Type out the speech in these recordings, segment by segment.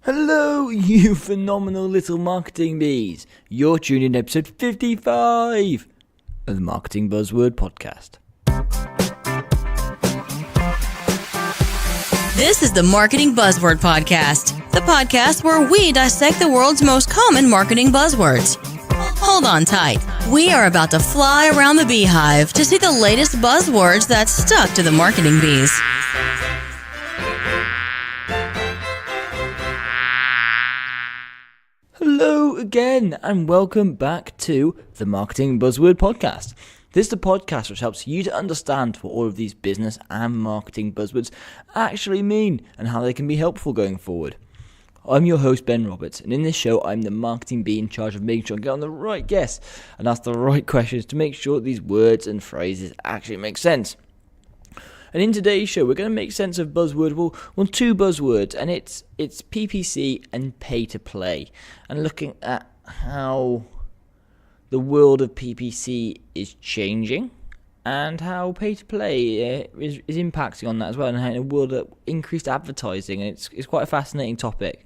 Hello, you phenomenal little marketing bees. You're tuning in to episode 55 of the Marketing Buzzword Podcast. This is the Marketing Buzzword Podcast, the podcast where we dissect the world's most common marketing buzzwords. Hold on tight. We are about to fly around the beehive to see the latest buzzwords that stuck to the marketing bees. Hello again, and welcome back to the Marketing Buzzword Podcast. This is the podcast which helps you to understand what all of these business and marketing buzzwords actually mean and how they can be helpful going forward. I'm your host, Ben Roberts, and in this show, I'm the marketing bee in charge of making sure I get on the right guests and ask the right questions to make sure these words and phrases actually make sense. And in today's show, we're going to make sense of buzzword, well, two buzzwords, and it's PPC and Pay-to-Play, and looking at how the world of PPC is changing and how Pay-to-Play is impacting on that as well, and how in a world of increased advertising, and it's quite a fascinating topic.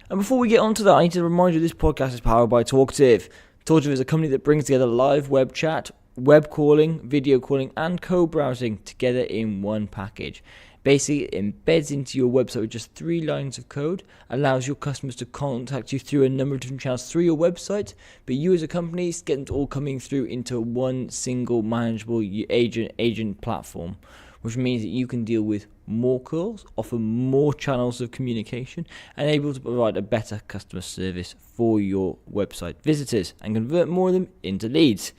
And before we get onto that, I need to remind you this podcast is powered by Talkative. Talkative is a company that brings together live web chat, web calling, video calling, and co-browsing together in one package. Basically, it embeds into your website with just 3 lines of code, allows your customers to contact you through a number of different channels through your website, but you as a company get it all coming through into one single manageable agent platform, which means that you can deal with more calls, offer more channels of communication, and able to provide a better customer service for your website visitors and convert more of them into leads.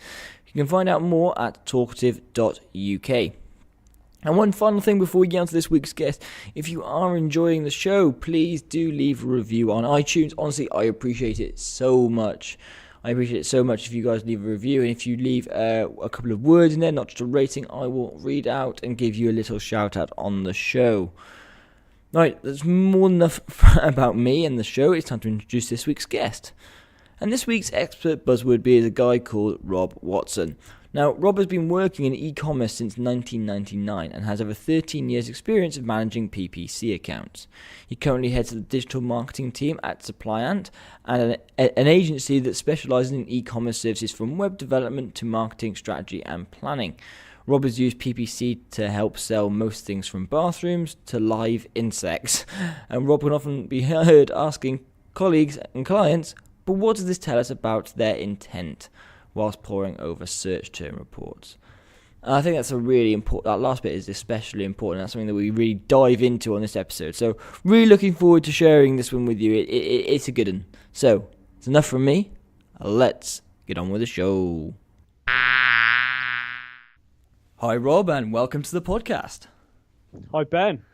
You can find out more at talkative.uk. And one final thing before we get on to this week's guest, if you are enjoying the show, please do leave a review on iTunes. Honestly, I appreciate it so much. I appreciate it so much if you guys leave a review, and if you leave a couple of words in there, not just a rating, I will read out and give you a little shout out on the show. Right, that's more than enough about me and the show. It's time to introduce this week's guest. And this week's expert buzzword bee is a guy called Rob Watson. Now, Rob has been working in e-commerce since 1999 and has over 13 years experience of managing PPC accounts. He currently heads the digital marketing team at SupplyAnt, and an agency that specializes in e-commerce services from web development to marketing strategy and planning. Rob has used PPC to help sell most things from bathrooms to live insects. And Rob can often be heard asking colleagues and clients, but what does this tell us about their intent, whilst poring over search term reports? And I think that's a really important, that last bit is especially important. That's something that we really dive into on this episode. So really looking forward to sharing this one with you. It's a good one. So it's enough from me. Let's get on with the show. Hi Rob, and welcome to the podcast. Hi Ben.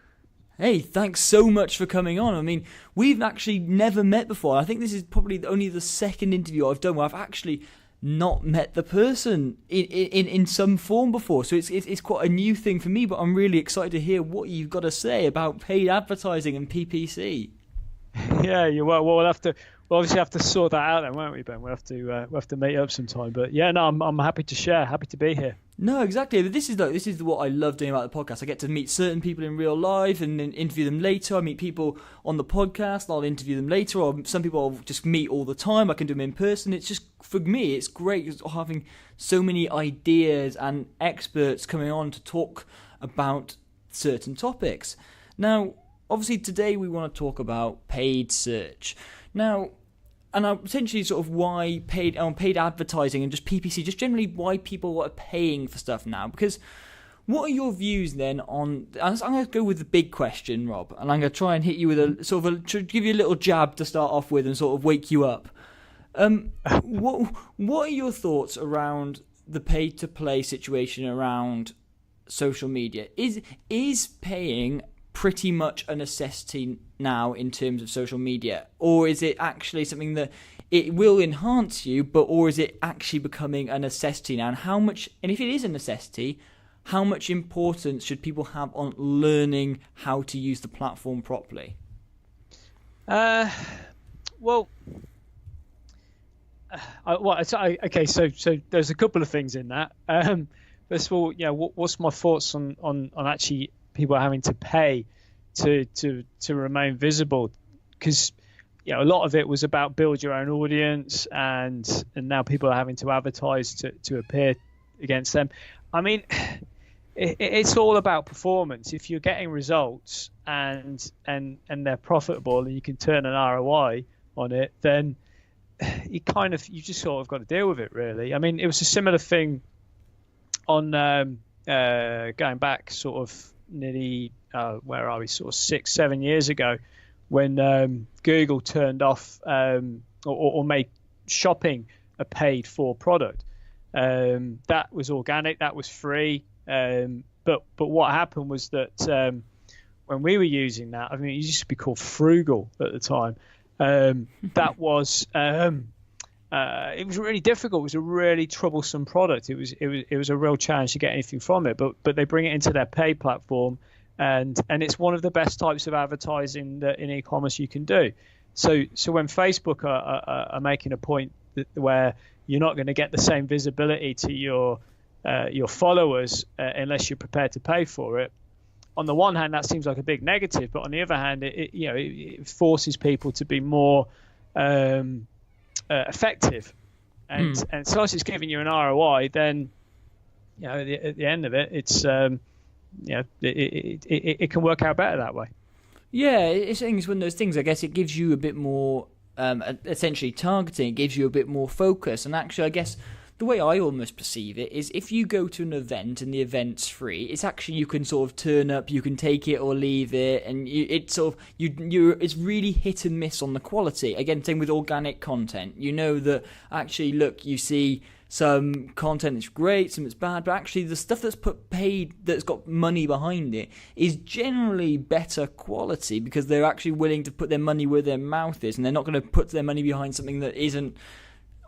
Hey, thanks so much for coming on. I mean, we've actually never met before. I think this is probably only the second interview I've done where I've actually not met the person in some form before. So it's quite a new thing for me, but I'm really excited to hear what you've got to say about paid advertising and PPC. Yeah, we'll obviously have to sort that out then, won't we, Ben? We'll have to meet up sometime. But yeah, no, I'm happy to share, happy to be here. No, exactly. This is what I love doing about the podcast. I get to meet certain people in real life and then interview them later. I meet people on the podcast and I'll interview them later. Or some people I'll just meet all the time. I can do them in person. It's just, for me, it's great having so many ideas and experts coming on to talk about certain topics. Now, obviously today we want to talk about paid search. Now, and essentially sort of why paid advertising and just PPC, just generally why people are paying for stuff now. Because what are your views then on, I'm going to go with the big question, Rob, and I'm going to try and hit you with to give you a little jab to start off with and sort of wake you up. What are your thoughts around the pay-to-play situation around social media? Is paying pretty much a necessity now in terms of social media, or is it actually something that it will enhance you, or is it actually becoming a necessity now? And how much, and if it is a necessity, how much importance should people have on learning how to use the platform properly? Okay, so there's a couple of things in that. First of all, what's my thoughts on actually people having to pay to remain visible? because a lot of it was about build your own audience, and now people are having to advertise to appear against them. I mean, it's all about performance. If you're getting results and they're profitable and you can turn an ROI on it, then you just sort of got to deal with it, really. I mean, it was a similar thing on going back sort of nearly where are we, sort of 6-7 years ago, when Google turned off or made shopping a paid for product. That was organic, that was free, but what happened was that when we were using that, I mean, it used to be called Frugal at the time. That was it was really difficult. It was a really troublesome product. It was a real challenge to get anything from it. But they bring it into their pay platform, and it's one of the best types of advertising that in e-commerce you can do. So when Facebook are making a point where you're not going to get the same visibility to your followers unless you're prepared to pay for it, on the one hand, that seems like a big negative, but on the other hand, it forces people to be more effective, and so as it's giving you an ROI, then at the end of it, it's it can work out better that way. Yeah, it's one of those things. I guess it gives you a bit more, essentially targeting. It gives you a bit more focus, and actually, I guess the way I almost perceive it is if you go to an event and the event's free, it's actually, you can sort of turn up, you can take it or leave it, and it's really hit and miss on the quality. Again, same with organic content. You know that actually, look, you see some content that's great, some that's bad, but actually the stuff that's put paid, that's got money behind it, is generally better quality because they're actually willing to put their money where their mouth is, and they're not going to put their money behind something that isn't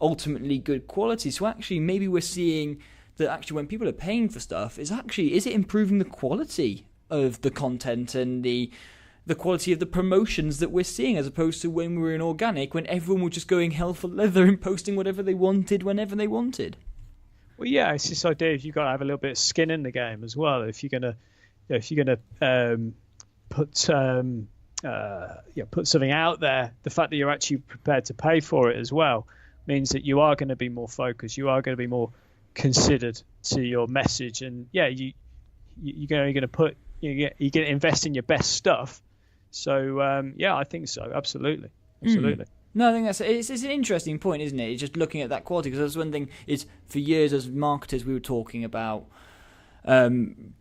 ultimately good quality. So actually, maybe we're seeing that actually when people are paying for stuff, is it improving the quality of the content and the quality of the promotions that we're seeing, as opposed to when we were in organic, when everyone was just going hell for leather and posting whatever they wanted whenever they wanted. Well, yeah, it's this idea of you've got to have a little bit of skin in the game as well. If you're gonna put something out there, the fact that you're actually prepared to pay for it as well means that you are going to be more focused, you are going to be more considered to your message, and you're going to invest in your best stuff. So I think so, absolutely. No, I think it's an interesting point, isn't it? It's just looking at that quality, because that's one thing. Is for years as marketers we were talking about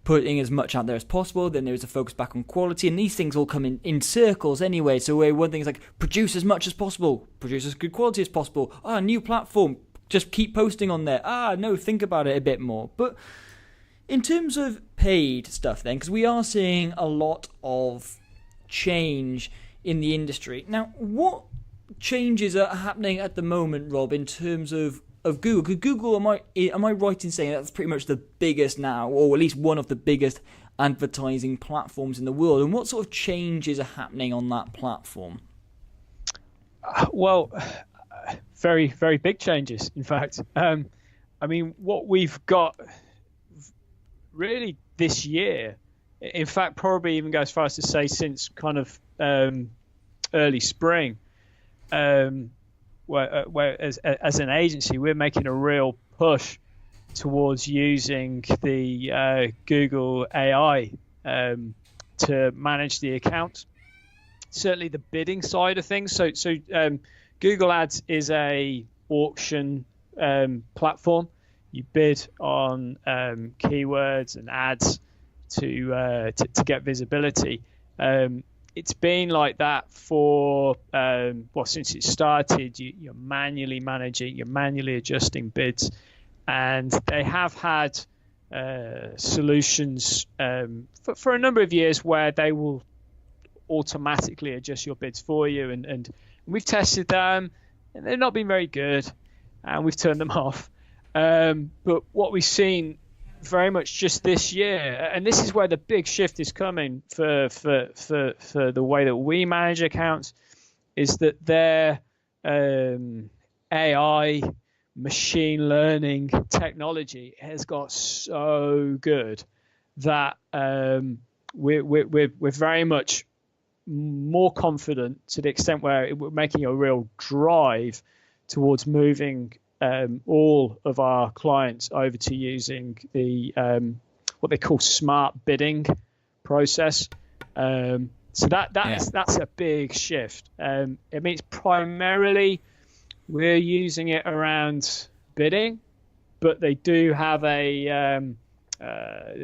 putting as much out there as possible. Then there is a focus back on quality, and these things all come in circles anyway. So where one thing is like, produce as much as possible, produce as good quality as possible. New platform, just keep posting on there. No, think about it a bit more. But in terms of paid stuff then, because we are seeing a lot of change in the industry. Now, what changes are happening at the moment, Rob, in terms of Google? Because Google, am I right in saying that's pretty much the biggest now, or at least one of the biggest advertising platforms in the world? And what sort of changes are happening on that platform? Well, very, very big changes, in fact. I mean, what we've got really this year, in fact, probably even go as far as to say since kind of early spring, where as an agency, we're making a real push towards using the Google AI to manage the account. Certainly the bidding side of things. So Google Ads is a auction platform. You bid on keywords and ads to get visibility. It's been like that for since it started. You're manually managing, you're manually adjusting bids, and they have had solutions for a number of years where they will automatically adjust your bids for you, and we've tested them, and they've not been very good, and we've turned them off. But what we've seen very much just this year, and this is where the big shift is coming for the way that we manage accounts, is that their AI machine learning technology has got so good that we're very much more confident to the extent where we're making a real drive towards moving all of our clients over to using the what they call smart bidding process. So that's a big shift. It means primarily we're using it around bidding, but they do have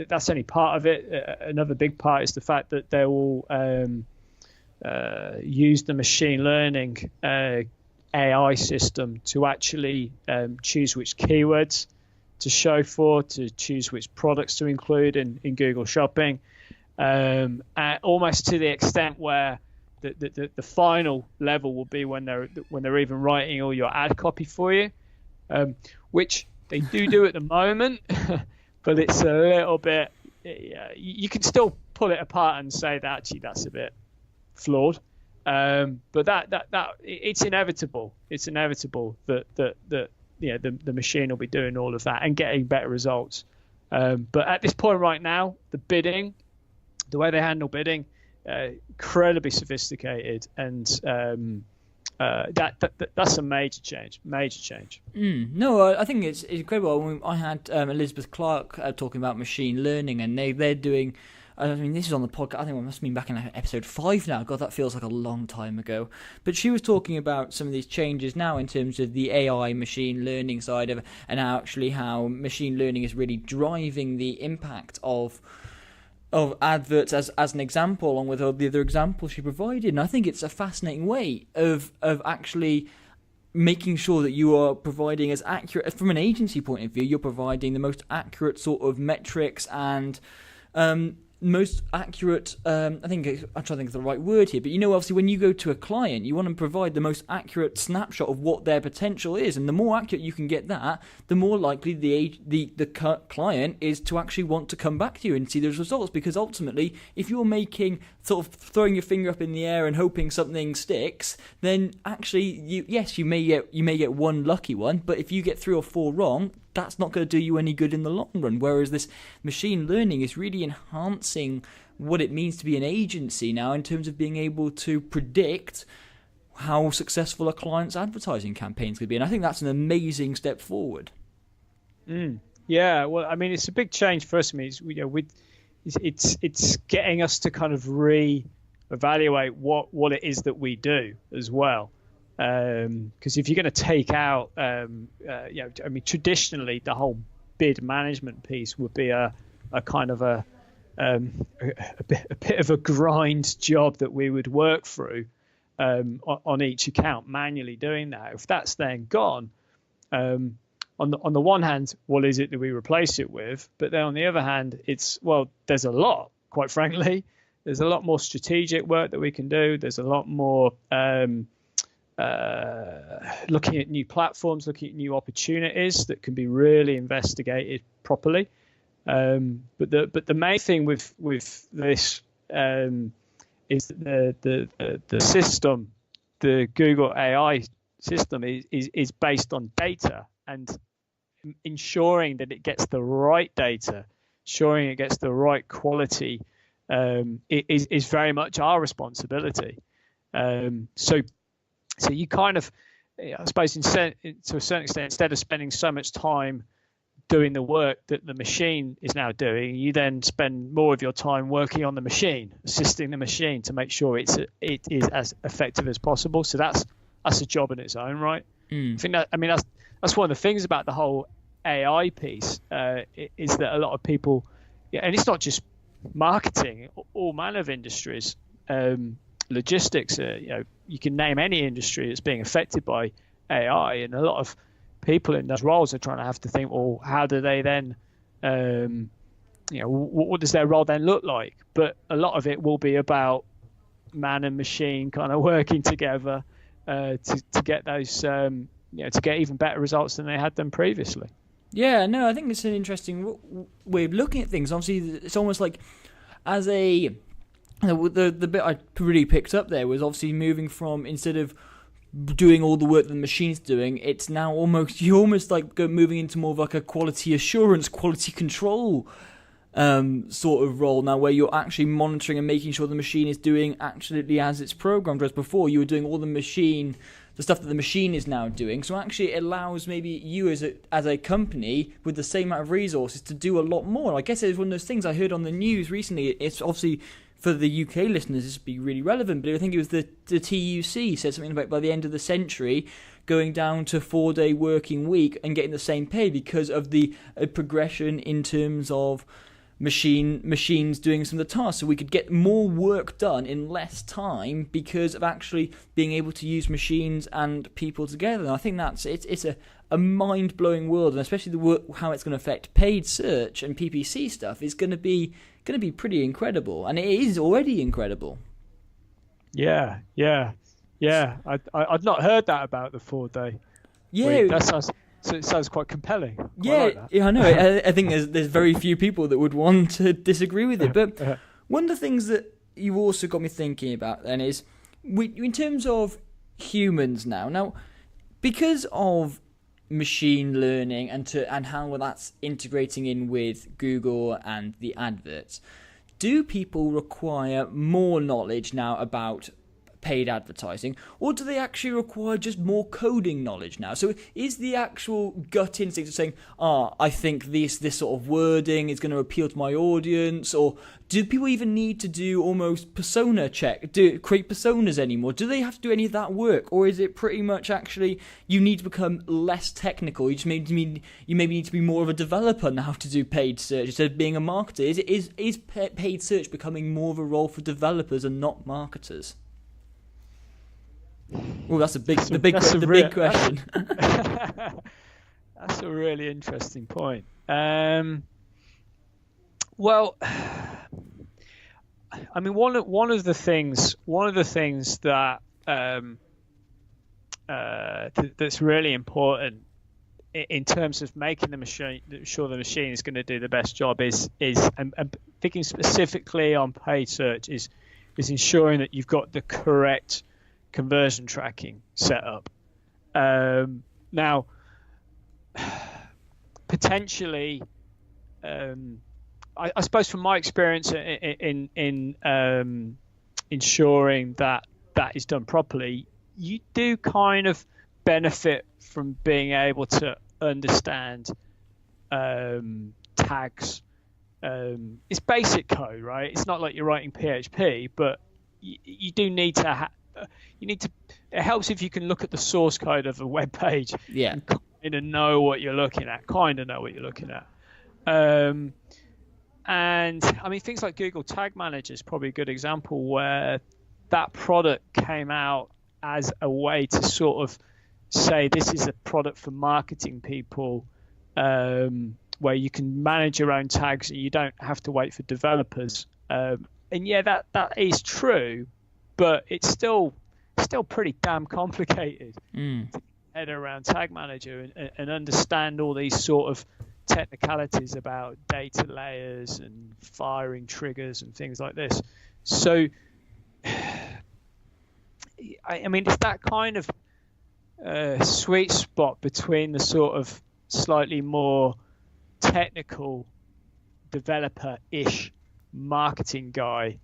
that's only part of it. Another big part is the fact that they will use the machine learning AI system to actually choose which keywords to show for, to choose which products to include in Google Shopping, almost to the extent where the final level will be when they're even writing all your ad copy for you, which they do at the moment, but it's a little bit. You can still pull it apart and say that actually that's a bit flawed. But that it's inevitable. It's inevitable that the machine will be doing all of that and getting better results. But at this point right now, the way they handle bidding, incredibly sophisticated, and that's a major change. No, I think it's incredible. I had Elizabeth Clark talking about machine learning, and they're doing. I mean, this is on the podcast. I think it must have been back in episode 5 now. God, that feels like a long time ago. But she was talking about some of these changes now in terms of the AI machine learning side of it, and how machine learning is really driving the impact of adverts as an example, along with all the other examples she provided. And I think it's a fascinating way of actually making sure that you are providing as accurate, from an agency point of view, you're providing the most accurate sort of metrics and most accurate, I'm trying to think of the right word here, but obviously when you go to a client, you want to provide the most accurate snapshot of what their potential is, and the more accurate you can get that, the more likely the client is to actually want to come back to you and see those results. Because ultimately, if you're making sort of throwing your finger up in the air and hoping something sticks, then actually you may get one lucky one, but if you get 3 or 4 wrong, that's not going to do you any good in the long run. Whereas this machine learning is really enhancing what it means to be an agency now in terms of being able to predict how successful a client's advertising campaigns could be. And I think that's an amazing step forward. Yeah, well, I mean, it's a big change for us. I mean, it's getting us to kind of re-evaluate what it is that we do as well. Because if you're going to take out, traditionally the whole bid management piece would be a kind of a bit of a grind job that we would work through on each account, manually doing that. If that's then gone, on the one hand, what is it that we replace it with? But then on the other hand, there's a lot, quite frankly. There's a lot more strategic work that we can do. There's a lot more looking at new platforms, looking at new opportunities that can be really investigated properly. But the main thing with this is the system, the Google AI system is based on data, and ensuring that it gets the right data, ensuring it gets the right quality is very much our responsibility. So you kind of, I suppose, to a certain extent, instead of spending so much time doing the work that the machine is now doing, you then spend more of your time working on the machine, assisting the machine to make sure it is as effective as possible. So that's a job in its own right. I think that's one of the things about the whole AI piece is that a lot of people, and it's not just marketing, all manner of industries. Logistics, you can name any industry that's being affected by AI, and a lot of people in those roles are trying to have to think, well, how do they then, what does their role then look like? But a lot of it will be about man and machine kind of working together to get those, to get even better results than they had them previously. Yeah, no, I think it's an interesting way of looking at things. Obviously, it's almost like as a the bit I really picked up there was obviously moving from, instead of doing all the work that the machine's doing, it's now you're almost like moving into more of like a quality assurance, quality control sort of role now, where you're actually monitoring and making sure the machine is doing absolutely as it's programmed. Whereas before, you were doing all the stuff that the machine is now doing. So actually, it allows maybe you as a company with the same amount of resources to do a lot more. I guess it's one of those things I heard on the news recently. It's obviously, for the UK listeners, this would be really relevant, but I think it was the TUC said something about by the end of the century going down to 4-day working week and getting the same pay because of the progression in terms of machines doing some of the tasks. So we could get more work done in less time because of actually being able to use machines and people together. And I think it's a mind-blowing world, and especially how it's going to affect paid search and PPC stuff is going to be pretty incredible, and it is already incredible. Yeah. I'd not heard that about the 4-day. Yeah, week. So it sounds quite compelling. I know. I think there's very few people that would want to disagree with it. But one of the things that you also got me thinking about then is, in terms of humans now, because of machine learning and how that's integrating in with Google and the adverts, do people require more knowledge now about paid advertising, or do they actually require just more coding knowledge now? So is the actual gut instinct of saying, I think this sort of wording is going to appeal to my audience, or do people even need to do almost persona create personas anymore? Do they have to do any of that work, or is it pretty much actually you need to become less technical? You maybe need to be more of a developer now to do paid search instead of being a marketer? Is paid search becoming more of a role for developers and not marketers? Oh, that's the big question. That's a really interesting point. Well, I mean, one of the things that that's really important in terms of making sure the machine is going to do the best job is and thinking specifically on paid search is ensuring that you've got the correct conversion tracking set up. Now, potentially, I suppose from my experience in ensuring that is done properly, you do kind of benefit from being able to understand tags. It's basic code, right? It's not like you're writing PHP, but you do need to it helps if you can look at the source code of a web page and kind of know what you're looking at. And I mean, things like Google Tag Manager is probably a good example where that product came out as a way to sort of say this is a product for marketing people, where you can manage your own tags and you don't have to wait for developers. And yeah, that is true, but it's still pretty damn complicated to head around Tag Manager and understand all these sort of technicalities about data layers and firing triggers and things like this. So, I mean, it's that kind of sweet spot between the sort of slightly more technical developer-ish marketing guy.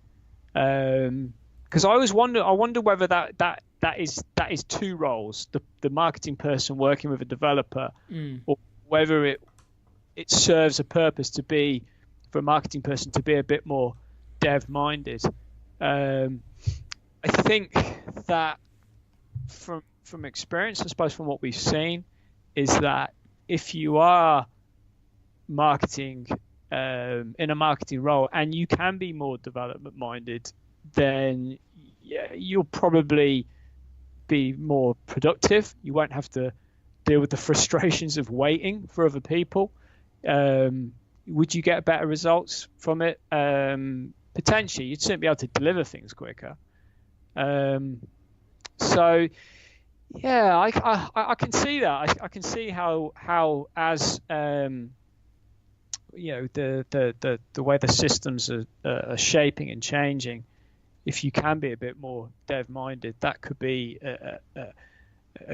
Because I always wonder whether that is two roles: the marketing person working with a developer, or whether it serves a purpose to be for a marketing person to be a bit more dev-minded. I think that from experience, I suppose from what we've seen, is that if you are marketing in a marketing role and you can be more development-minded, then you'll probably be more productive. You won't have to deal with the frustrations of waiting for other people. Would you get better results from it? Potentially, you'd certainly be able to deliver things quicker. So, yeah, I can see that. I can see how as the way the systems are shaping and changing, if you can be a bit more dev-minded, that could be a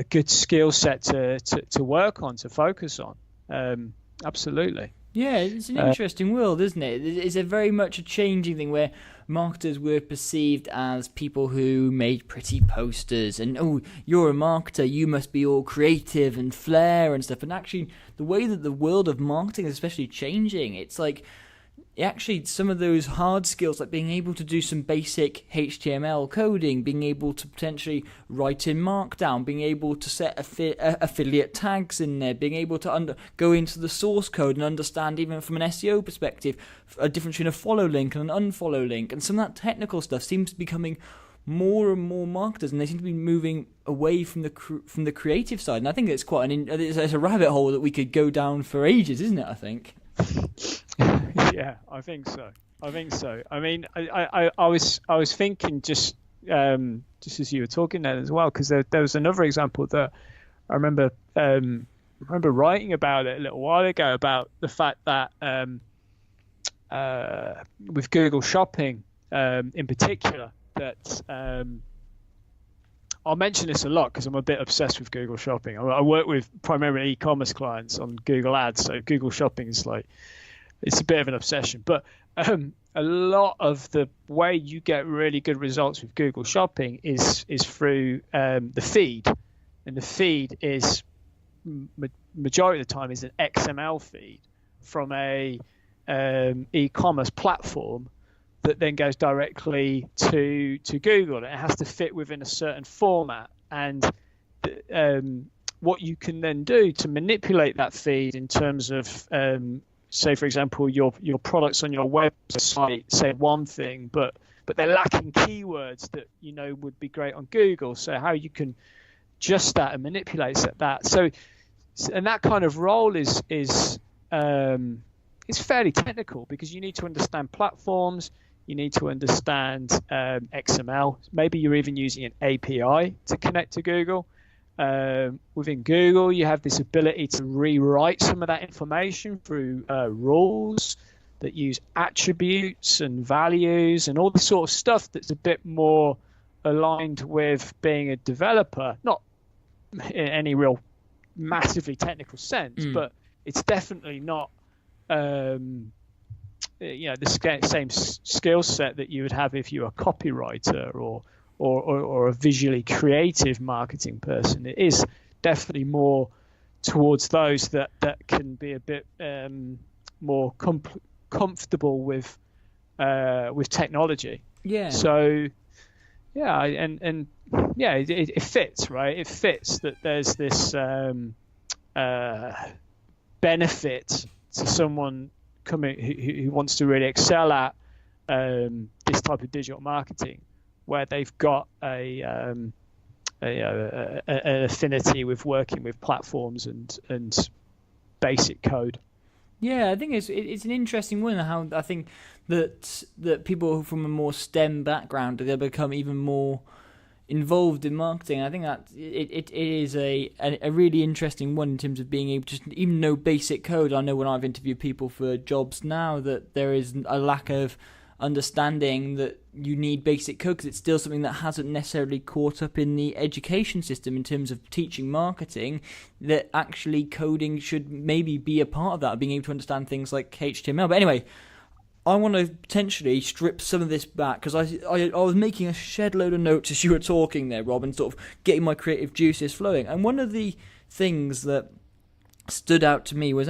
good skill set to work on, to focus on. Absolutely. Yeah, it's an interesting world, isn't it? It's a very much a changing thing where marketers were perceived as people who made pretty posters and, oh, you're a marketer, you must be all creative and flair and stuff. And actually, the way that the world of marketing is especially changing, it's like actually some of those hard skills, like being able to do some basic HTML coding, being able to potentially write in Markdown, being able to set affiliate tags in there, being able to go into the source code and understand, even from an SEO perspective, a difference between a follow link and an unfollow link. And some of that technical stuff seems to be becoming more and more marketers, and they seem to be moving away from the creative side. And I think it's quite it's a rabbit hole that we could go down for ages, isn't it? I think. Yeah, I think so. I mean, I was thinking just as you were talking then as well, because there was another example that I remember writing about it a little while ago, about the fact that with Google Shopping in particular, that I'll mention this a lot because I'm a bit obsessed with Google Shopping. I work with primarily e-commerce clients on Google Ads, so Google Shopping is it's a bit of an obsession. But a lot of the way you get really good results with Google Shopping is through the feed, and the feed is majority of the time is an XML feed from a e-commerce platform that then goes directly to Google. It has to fit within a certain format, and what you can then do to manipulate that feed in terms of say, for example, your products on your website say one thing, but they're lacking keywords that would be great on Google. So how you can adjust that and manipulate that. So, and that kind of role is fairly technical, because you need to understand platforms, you need to understand XML. Maybe you're even using an API to connect to Google. Within Google, you have this ability to rewrite some of that information through rules that use attributes and values and all the sort of stuff that's a bit more aligned with being a developer, not in any real massively technical sense, but it's definitely not the same skill set that you would have if you were a copywriter or a visually creative marketing person. It is definitely more towards those that can be a bit more comfortable with technology. Yeah. So yeah, and yeah, it fits, right? It fits that there's this benefit to someone coming who wants to really excel at this type of digital marketing, where they've got an affinity with working with platforms and basic code. Yeah, I think it's an interesting one. How I think that people from a more STEM background, they become even more involved in marketing. I think that it is a really interesting one in terms of being able to even know basic code. I know when I've interviewed people for jobs now that there is a lack of understanding that you need basic code, because it's still something that hasn't necessarily caught up in the education system in terms of teaching marketing, that actually coding should maybe be a part of that, being able to understand things like HTML. But anyway, I want to potentially strip some of this back, because I was making a shed load of notes as you were talking there, Rob, and sort of getting my creative juices flowing. And one of the things that stood out to me was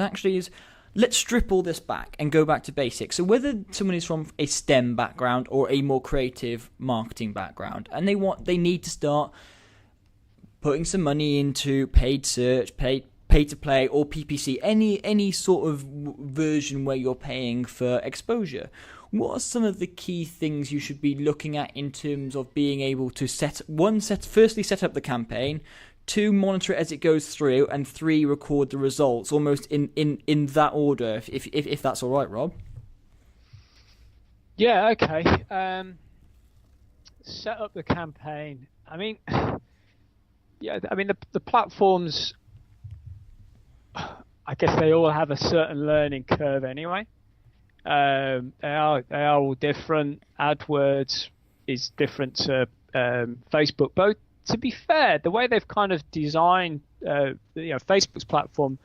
let's strip all this back and go back to basics. So whether someone is from a STEM background or a more creative marketing background, and they need to start putting some money into paid search, pay-to-play or PPC, any sort of version where you're paying for exposure, what are some of the key things you should be looking at in terms of being able to firstly set up the campaign, 2, monitor it as it goes through, and 3, record the results, almost in that order, if that's all right, Rob? Yeah, okay. Set up the campaign. I mean, the platforms, I guess they all have a certain learning curve anyway. They are all different. AdWords is different to Facebook, both. To be fair, the way they've kind of designed, Facebook's platform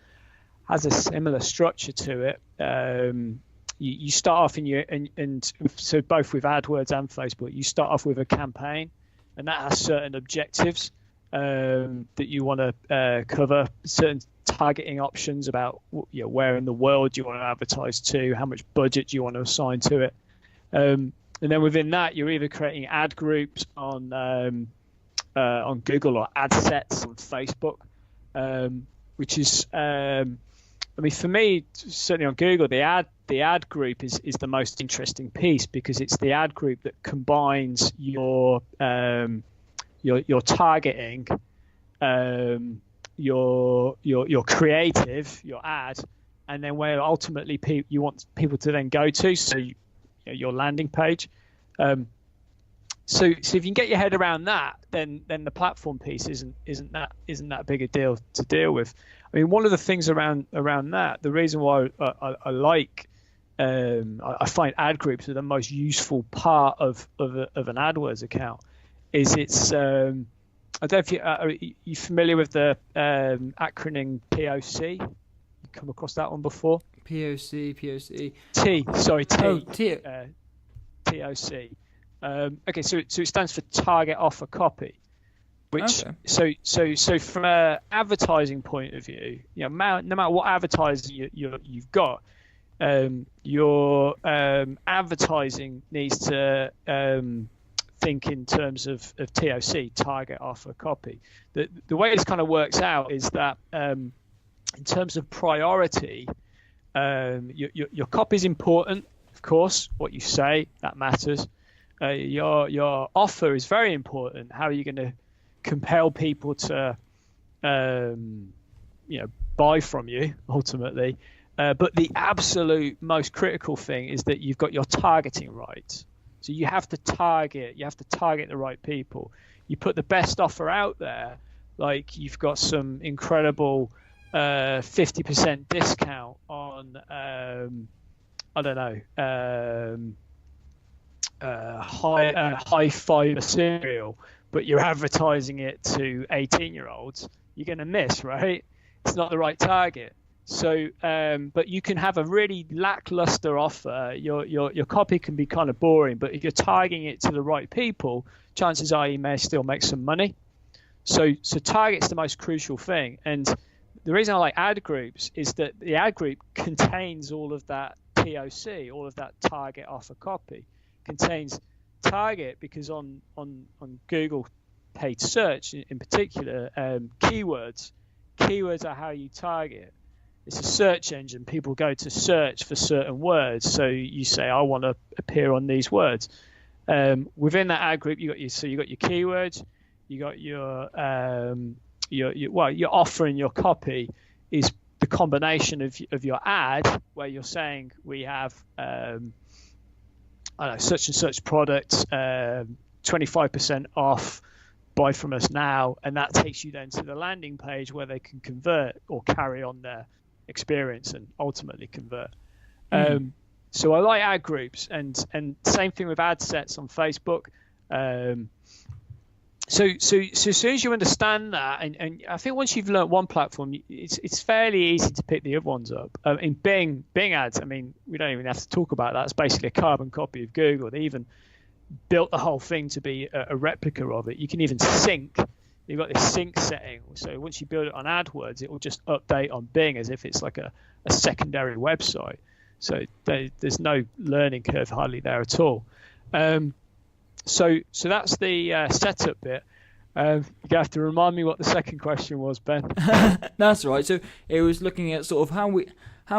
has a similar structure to it. You start off and so both with AdWords and Facebook, you start off with a campaign, and that has certain objectives that you want to cover, certain targeting options about where in the world you want to advertise to, how much budget you want to assign to it, and then within that you're either creating ad groups on Google or ad sets on Facebook, which is for me, certainly on Google, the ad group is the most interesting piece, because it's the ad group that combines your targeting, your creative, your ad, and then where ultimately you want people to then go to, so your landing page. So if you can get your head around that, then the platform piece isn't that big a deal to deal with. I mean, one of the things around that, the reason why I find ad groups are the most useful part of an AdWords account is it's I don't know if are you familiar with the acronym POC? You come across that one before? POC. T. Oh, T. TOC. Okay, so it stands for Target Offer Copy, which so from an advertising point of view, no matter what advertising you've got, your advertising needs to think in terms of TOC, Target Offer Copy. The way this kind of works out is that in terms of priority, your copy is important, of course. What you say, that matters. Your offer is very important. How are you going to compel people to buy from you ultimately? But the absolute most critical thing is that you've got your targeting right. So you have to target the right people. You put the best offer out there, like you've got some incredible 50% discount on high fiber cereal, but you're advertising it to 18-year-olds, you're going to miss, right? It's not the right target. So, but you can have a really lackluster offer. Your copy can be kind of boring, but if you're targeting it to the right people, chances are you may still make some money. So target's the most crucial thing. And the reason I like ad groups is that the ad group contains all of that TOC, all of that target offer copy. Contains target because on Google paid search in particular, keywords are how you target. It's a search engine. People go to search for certain words. So you say, I want to appear on these words. Within that ad group, you got your keywords, you got your offer and your copy is the combination of your ad, where you're saying we have such and such product, 25% off, buy from us now, and that takes you then to the landing page where they can convert or carry on their experience and ultimately convert. So I like ad groups, and same thing with ad sets on Facebook. So as soon as you understand that, and I think once you've learned one platform, it's fairly easy to pick the other ones up. In Bing ads, I mean, we don't even have to talk about that. It's basically a carbon copy of Google. They even built the whole thing to be a replica of it. You can even sync. You've got this sync setting. So once you build it on AdWords, it will just update on Bing as if it's like a secondary website. So there's no learning curve hardly there at all. So that's the setup bit. You have to remind me what the second question was, Ben. That's right. So it was looking at sort of how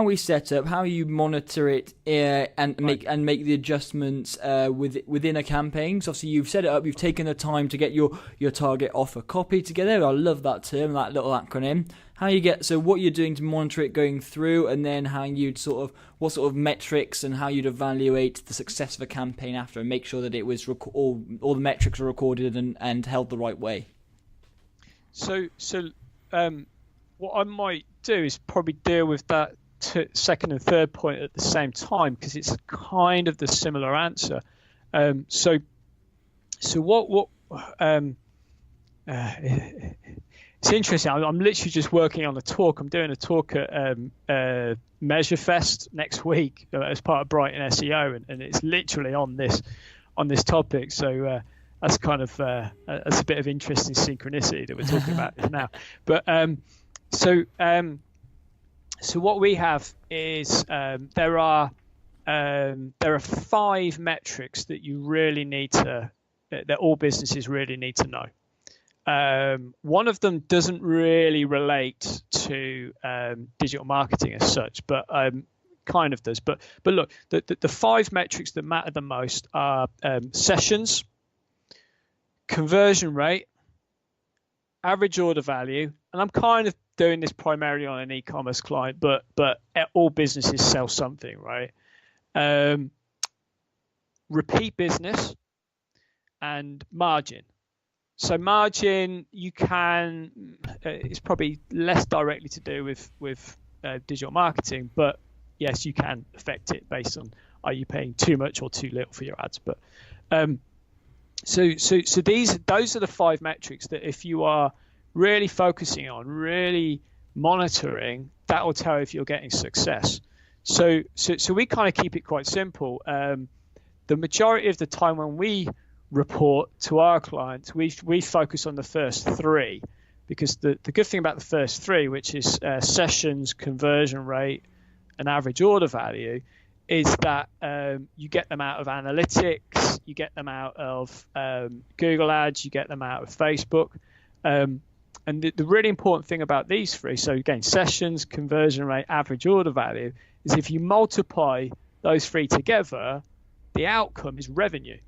we set up, how you monitor it, and make the adjustments within a campaign. So obviously you've set it up, you've taken the time to get your target offer copy together. I love that term, that little acronym. What you're doing to monitor it going through, and then how you'd what sort of metrics and how you'd evaluate the success of a campaign after, and make sure that it was all the metrics are recorded and held the right way. So what I might do is probably deal with that second and third point at the same time, because it's kind of the similar answer. So what It's interesting. I'm literally just working on a talk. I'm doing a talk at Measure Fest next week as part of Brighton SEO, and it's literally on this topic. So that's kind of that's a bit of interesting synchronicity that we're talking about this now. But so what we have is there are 5 metrics that you really need to that all businesses really need to know. One of them doesn't really relate to digital marketing as such, but kind of does. But look, the 5 metrics that matter the most are sessions, conversion rate, average order value, and I'm kind of doing this primarily on an e-commerce client, but all businesses sell something, right? Repeat business and margin. So margin, you can, it's probably less directly to do with digital marketing, but yes, you can affect it based on are you paying too much or too little for your ads. But so those are the 5 metrics that if you are really focusing on, really monitoring, that will tell you if you're getting success. So we kind of keep it quite simple. The majority of the time when we report to our clients, we focus on the first 3, because the good thing about the first 3, which is sessions, conversion rate, and average order value, is that you get them out of analytics, you get them out of Google Ads, you get them out of Facebook. And the really important thing about these 3, so again, sessions, conversion rate, average order value, is if you multiply those 3 together, the outcome is revenue.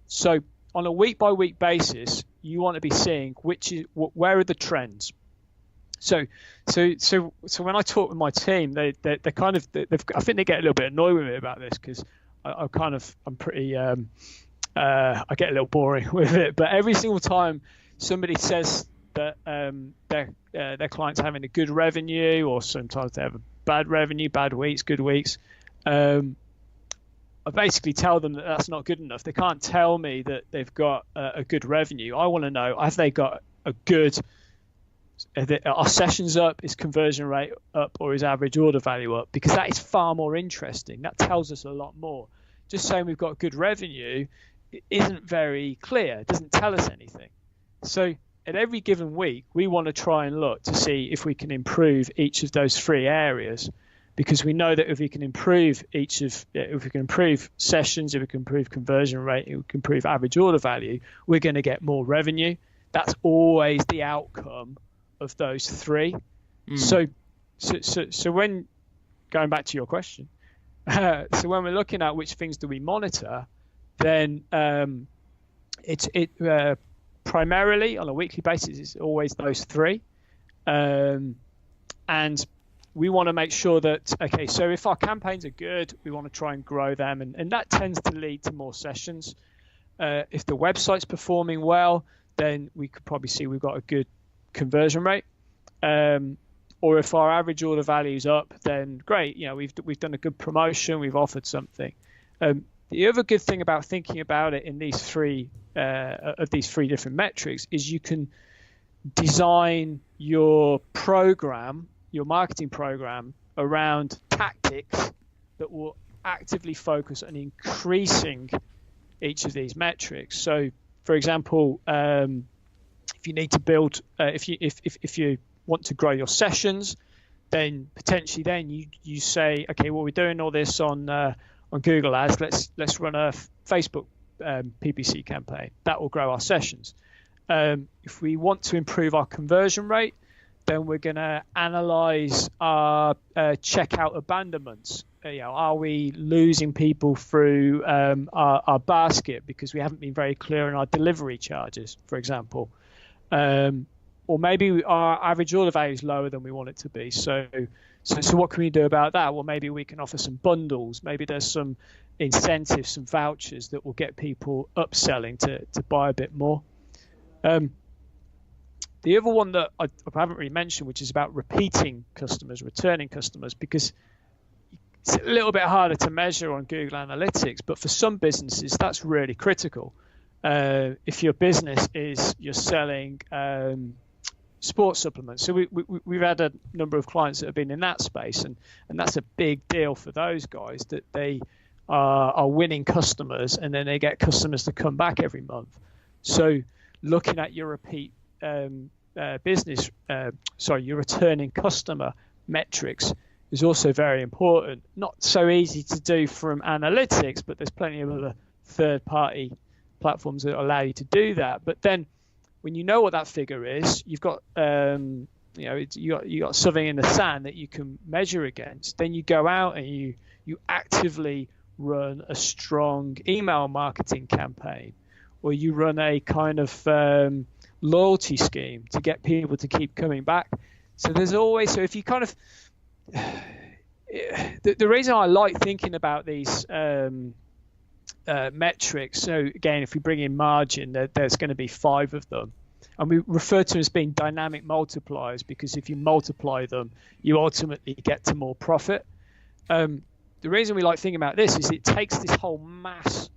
So on a week-by-week basis, you want to be seeing where are the trends. So when I talk with my team, I think they get a little bit annoyed with me about this, because I'm pretty I get a little boring with it. But every single time somebody says that their client's having a good revenue, or sometimes they have a bad revenue, bad weeks, good weeks, I basically tell them that that's not good enough. They can't tell me that they've got a good revenue. I want to know, have they got a good, are sessions up, is conversion rate up, or is average order value up? Because that is far more interesting. That tells us a lot more. Just saying we've got good revenue isn't very clear. It doesn't tell us anything. So at every given week, we want to try and look to see if we can improve each of those 3 areas. Because we know that if we can improve sessions, if we can improve conversion rate, if we can improve average order value, we're going to get more revenue. That's always the outcome of those 3. So when, going back to your question, so when we're looking at which things do we monitor, then it's primarily on a weekly basis, it's always those 3, and we want to make sure that, okay, so if our campaigns are good, we want to try and grow them, and that tends to lead to more sessions. If the website's performing well, then we could probably see we've got a good conversion rate. Or if our average order value is up, then great, we've done a good promotion, we've offered something. The other good thing about thinking about it in these 3 different metrics is you can design your program, your marketing program, around tactics that will actively focus on increasing each of these metrics. So, for example, if you need to build, if you want to grow your sessions, then potentially you say, okay, well, we're doing all this on Google Ads. Let's run a Facebook PPC campaign that will grow our sessions. If we want to improve our conversion rate, then we're going to analyze our checkout abandonments. Are we losing people through our basket because we haven't been very clear on our delivery charges, for example? Or maybe our average order value is lower than we want it to be. So what can we do about that? Well, maybe we can offer some bundles. Maybe there's some incentives, some vouchers that will get people upselling to buy a bit more. The other one that I haven't really mentioned, which is about repeating customers, returning customers, because it's a little bit harder to measure on Google Analytics, but for some businesses, that's really critical. If your business you're selling sports supplements. So we've had a number of clients that have been in that space, and that's a big deal for those guys, that they are winning customers, and then they get customers to come back every month. So looking at your repeat your returning customer metrics is also very important. Not so easy to do from analytics, but there's plenty of other third-party platforms that allow you to do that. But then when you know what that figure is, you've got you got something in the sand that you can measure against. Then you go out and you actively run a strong email marketing campaign, or you run a kind of loyalty scheme to get people to keep coming back. So there's always, so if you kind of, the reason I like thinking about these metrics, so again, if we bring in margin, there's going to be 5 of them. And we refer to them as being dynamic multipliers, because if you multiply them, you ultimately get to more profit. The reason we like thinking about this is it takes this whole mass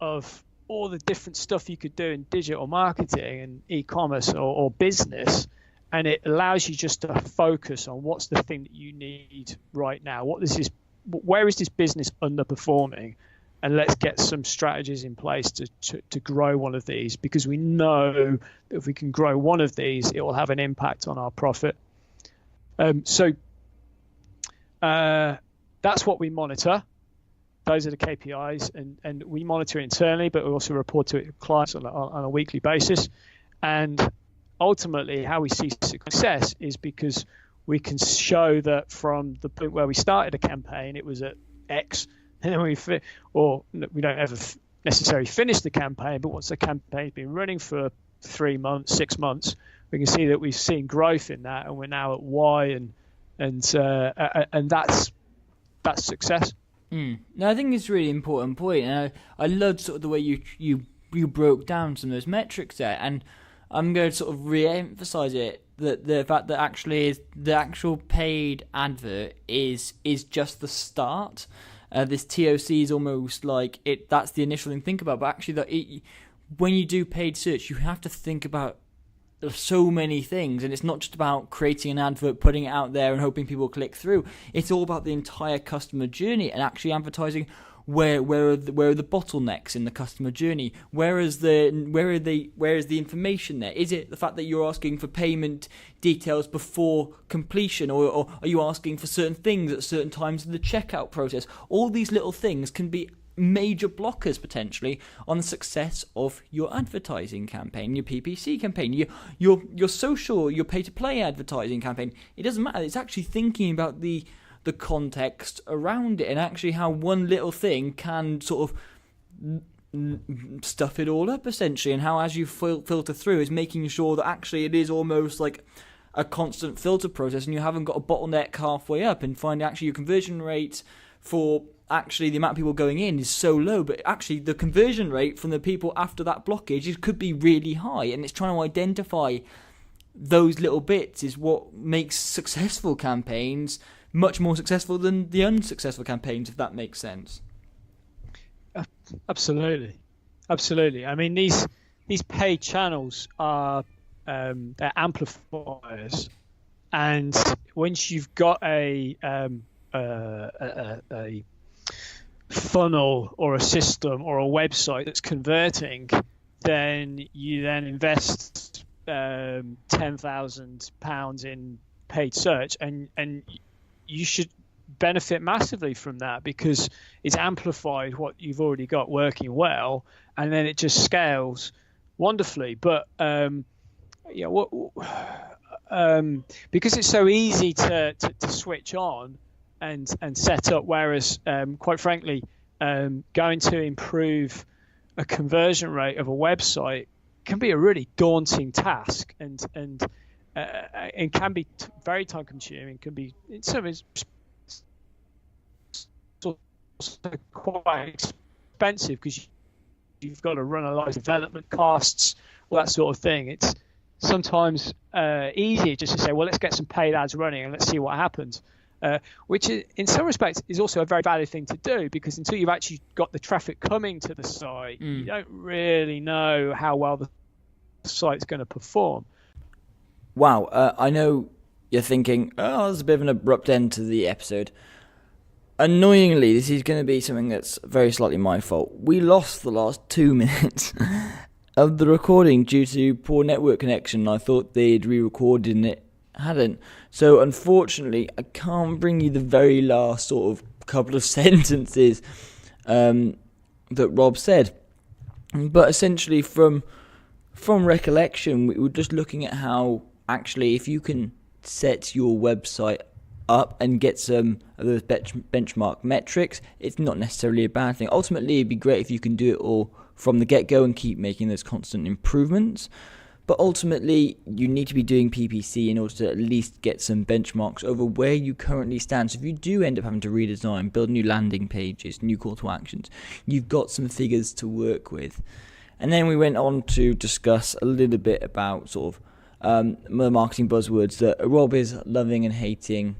of all the different stuff you could do in digital marketing and e-commerce or business, and it allows you just to focus on what's the thing that you need right now. Where is this business underperforming? And let's get some strategies in place to grow one of these, because we know that if we can grow one of these, it will have an impact on our profit. So that's what we monitor. Those are the KPIs, and we monitor it internally, but we also report to it to clients on a weekly basis. And ultimately, how we see success is because we can show that from the point where we started a campaign, it was at X, and then we don't ever necessarily finish the campaign, but once the campaign's been running for 3 months, 6 months, we can see that we've seen growth in that, and we're now at Y, and that's success. No, I think it's a really important point, and I loved sort of the way you broke down some of those metrics there, and I'm going to sort of re-emphasize it, that the fact that actually the actual paid advert is just the start. This TOC is almost like that's the initial thing to think about, but actually when you do paid search, you have to think about so many things, and it's not just about creating an advert, putting it out there and hoping people click through. It's all about the entire customer journey, and actually advertising where are the bottlenecks in the customer journey, where is the information there? Is it the fact that you're asking for payment details before completion, or are you asking for certain things at certain times in the checkout process? All these little things can be major blockers potentially on the success of your advertising campaign, your PPC campaign, your social, your pay-to-play advertising campaign. It doesn't matter. It's actually thinking about the context around it, and actually how one little thing can sort of stuff it all up essentially, and how as you filter through is making sure that actually it is almost like a constant filter process, and you haven't got a bottleneck halfway up, and find actually your conversion rate for actually the amount of people going in is so low, but actually the conversion rate from the people after that blockage could be really high, and it's trying to identify those little bits is what makes successful campaigns much more successful than the unsuccessful campaigns, if that makes sense. Absolutely. I mean, these paid channels are they're amplifiers, and once you've got a funnel or a system or a website that's converting, then you invest £10,000 in paid search, and you should benefit massively from that, because it's amplified what you've already got working well, and then it just scales wonderfully. But because it's so easy to switch on and set up, whereas quite frankly, going to improve a conversion rate of a website can be a really daunting task, and can be very time consuming, can be in some ways quite expensive, because you've got to run a lot of development costs, all that sort of thing. It's sometimes easier just to say, well, let's get some paid ads running and let's see what happens, which in some respects is also a very valid thing to do, because until you've actually got the traffic coming to the site, you don't really know how well the site's going to perform. Wow, I know you're thinking, oh, there's a bit of an abrupt end to the episode. Annoyingly, this is going to be something that's very slightly my fault. We lost the last 2 minutes of the recording due to poor network connection. I thought they'd re-recorded and it hadn't. So unfortunately, I can't bring you the very last sort of couple of sentences that Rob said. But essentially, from recollection, we were just looking at how actually if you can set your website up and get some of those benchmark metrics, it's not necessarily a bad thing. Ultimately, it'd be great if you can do it all from the get-go and keep making those constant improvements. But ultimately, you need to be doing PPC in order to at least get some benchmarks over where you currently stand. So if you do end up having to redesign, build new landing pages, new call to actions, you've got some figures to work with. And then we went on to discuss a little bit about sort of the marketing buzzwords that Rob is loving and hating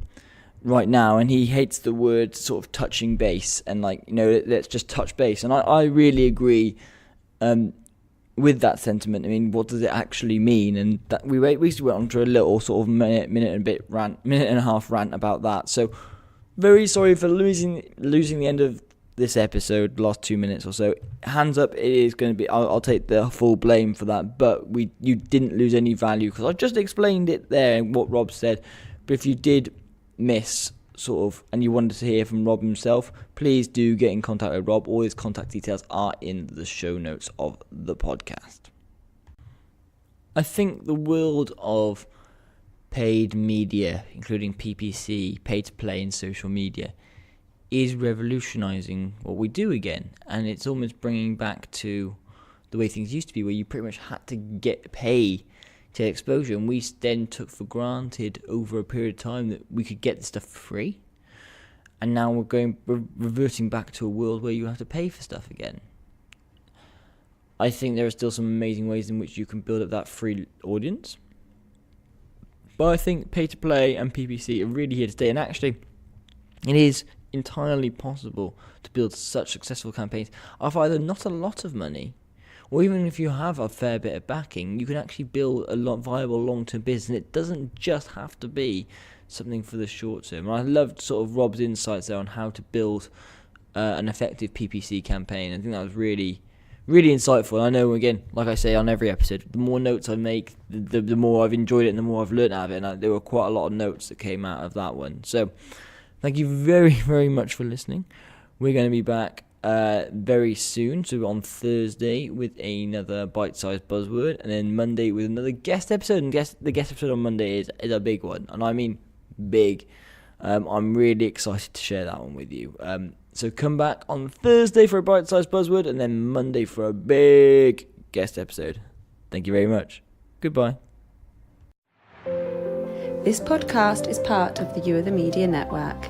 right now, and he hates the word sort of touching base and let's just touch base. And I really agree with that sentiment. I mean, what does it actually mean? And that we went on to a little sort of minute and a half rant about that. So very sorry for losing the end of this episode, the last 2 minutes or so. Hands up, it is going to be, I'll take the full blame for that, but you didn't lose any value because I just explained it there and what Rob said. But if you did miss sort of and you wanted to hear from Rob himself, please do get in contact with Rob. All his contact details are in the show notes of the podcast. I think the world of paid media, including PPC, pay-to-play and social media, is revolutionizing what we do again, and it's almost bringing back to the way things used to be, where you pretty much had to pay to exposure, and we then took for granted over a period of time that we could get the stuff for free, and now we're reverting back to a world where you have to pay for stuff again. I think there are still some amazing ways in which you can build up that free audience, but I think pay-to-play and PPC are really here to stay, and actually it is entirely possible to build such successful campaigns off either not a lot of money, or even if you have a fair bit of backing, you can actually build a viable long-term business, and it doesn't just have to be something for the short term. And I loved sort of Rob's insights there on how to build an effective PPC campaign. I think that was really, really insightful. I know, again, like I say on every episode, the more notes I make, the more I've enjoyed it and the more I've learned out of it, and there were quite a lot of notes that came out of that one. So thank you very, very much for listening. We're going to be back very soon, so on Thursday with another bite-sized buzzword, and then Monday with another guest episode. And the guest episode on Monday is a big one, and I mean big. I'm really excited to share that one with you. So come back on Thursday for a bite-sized buzzword, and then Monday for a big guest episode. Thank you very much. Goodbye. This podcast is part of the You Are the Media Network.